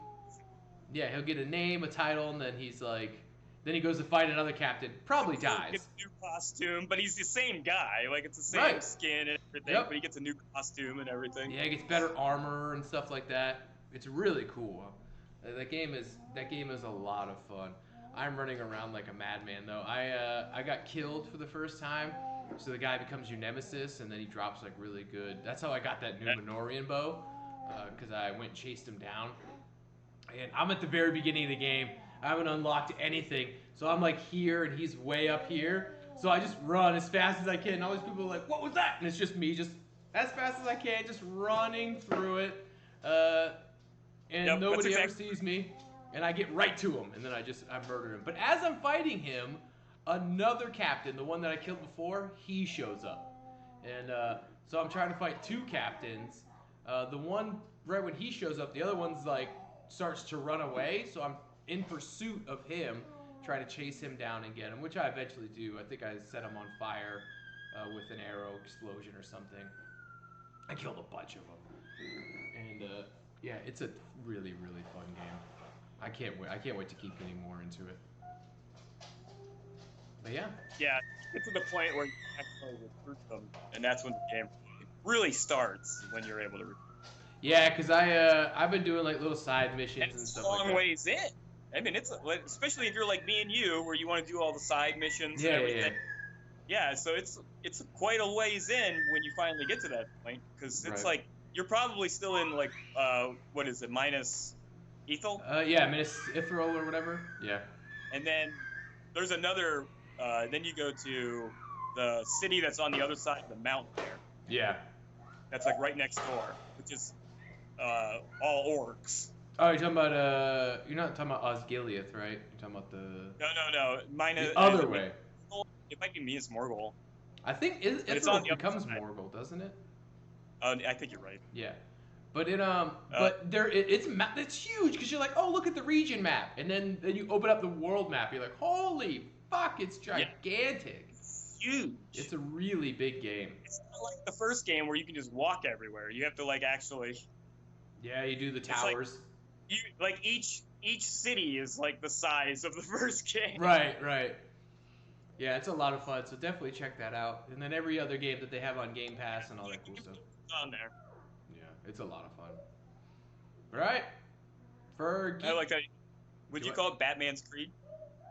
Yeah, he'll get a name, a title, and then he's like, then he goes to fight another captain, probably He dies. gets a new costume, but he's the same guy. Like it's the same Right. skin and everything, Yep. but he gets a new costume and everything. Yeah, he gets better armor and stuff like that. It's really cool. That game is a lot of fun. I'm running around like a madman though. I got killed for the first time, so the guy becomes your nemesis, and then he drops like really good. That's how I got that Numenorian bow, because I went and chased him down. And I'm at the very beginning of the game. I haven't unlocked anything, so I'm like here, and he's way up here. So I just run as fast as I can. And all these people are like, "What was that?" And it's just me, just as fast as I can, just running through it. And Yep, nobody ever sees me, and I get right to him, and then I murder him. But as I'm fighting him, another captain, the one that I killed before, he shows up, and so I'm trying to fight two captains. The one right when he shows up, the other one's like starts to run away, so I'm in pursuit of him, trying to chase him down and get him, which I eventually do. I think I set him on fire with an arrow explosion or something. I killed a bunch of them, and yeah, it's a really, really fun game. I can't wait. I can't wait to keep getting more into it. But yeah. Yeah, it's to the point where you actually recruit them, and that's when the game really starts, when you're able to recruit. Yeah, because I've been doing like little side missions and stuff like that. It's a long ways in. I mean, especially if you're like me and you, where you want to do all the side missions and everything. Yeah, so it's quite a ways in when you finally get to that point, because it's like you're probably still in like what is it, minus Ethel? Yeah, minus Ithral or whatever. Yeah. And then there's another. Then you go to the city that's on the other side of the mountain there. Yeah. That's like right next door, which is all orcs. Oh, you're talking about you're not talking about Osgiliath, right? You're talking about the. No. Minus the other way. It might be Minas Morgul. I think Ithral becomes Morgul, doesn't it? I think you're right. Yeah, but it's huge because you're like, oh, look at the region map, and then you open up the world map, you're like, holy fuck, it's gigantic. It's huge. It's a really big game. It's not like the first game where you can just walk everywhere. You have to like actually. Yeah, you do the towers. Like each city is like the size of the first game. Right. Yeah, it's a lot of fun, so definitely check that out. And then every other game that they have on Game Pass and all that cool stuff. On there. Yeah, it's a lot of fun. All right. I like that. Would you call it Batman's Creed?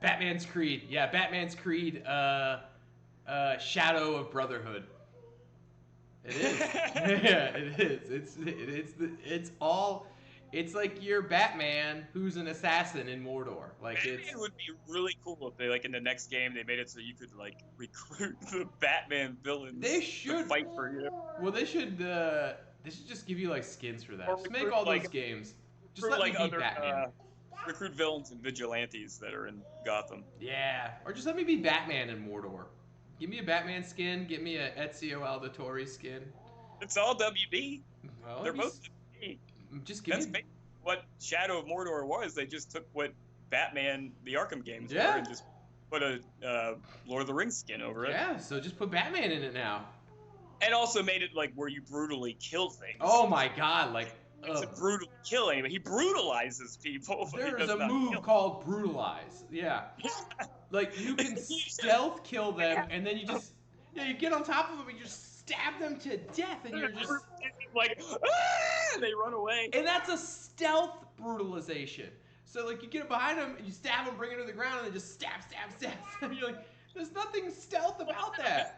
Batman's Creed. Yeah, Batman's Creed. Shadow of Brotherhood. It is. Yeah, it is. It's like you're Batman who's an assassin in Mordor. Like Batman would be really cool if they like in the next game they made it so you could like recruit the Batman villains. They should to fight for you. Well, they should just give you like skins for that. Just make all those games. Just let me be Batman. Recruit villains and vigilantes that are in Gotham. Yeah, or just let me be Batman in Mordor. Give me a Batman skin. Give me a Ezio Auditore skin. It's all WB. Well, they're both WB. Just give me what Shadow of Mordor was. They just took what Batman, the Arkham games were, and just put a Lord of the Rings skin over it. Yeah, so just put Batman in it now. And also made it like where you brutally kill things. Oh my god, like it's a brutal killing, but he brutalizes people. There's a move called brutalize. Yeah. Like you can stealth kill them, and then you get on top of them and you just stab them to death, and you're just like they run away. And that's a stealth brutalization. So like you get behind them and you stab them, bring them to the ground, and then just stab. And you're like, there's nothing stealth about that.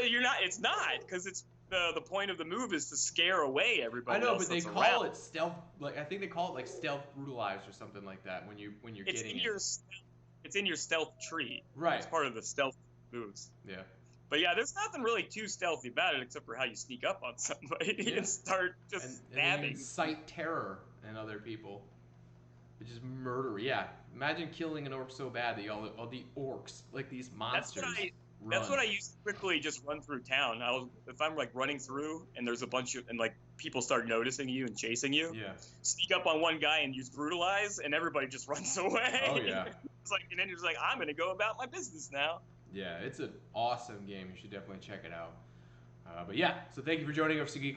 You're not. It's not because it's the point of the move is to scare away everybody. I know, else but they call around. it stealth. Like I think they call it like stealth brutalize or something like that when you're getting it. It's in your stealth tree. Right. It's part of the stealth moves. Yeah. But yeah, there's nothing really too stealthy about it except for how you sneak up on somebody and start just stabbing. And incite terror in other people. Which is murder. Yeah. Imagine killing an orc so bad that all the orcs, like these monsters, That's what I used to quickly just run through town. If I'm like running through and there's a bunch of like people start noticing you and chasing you. Yeah. Sneak up on one guy and use brutalize, and everybody just runs away. Oh yeah. It's like, and then you're just like, I'm gonna go about my business now. Yeah, it's an awesome game. You should definitely check it out. But yeah, so thank you for joining us, Geek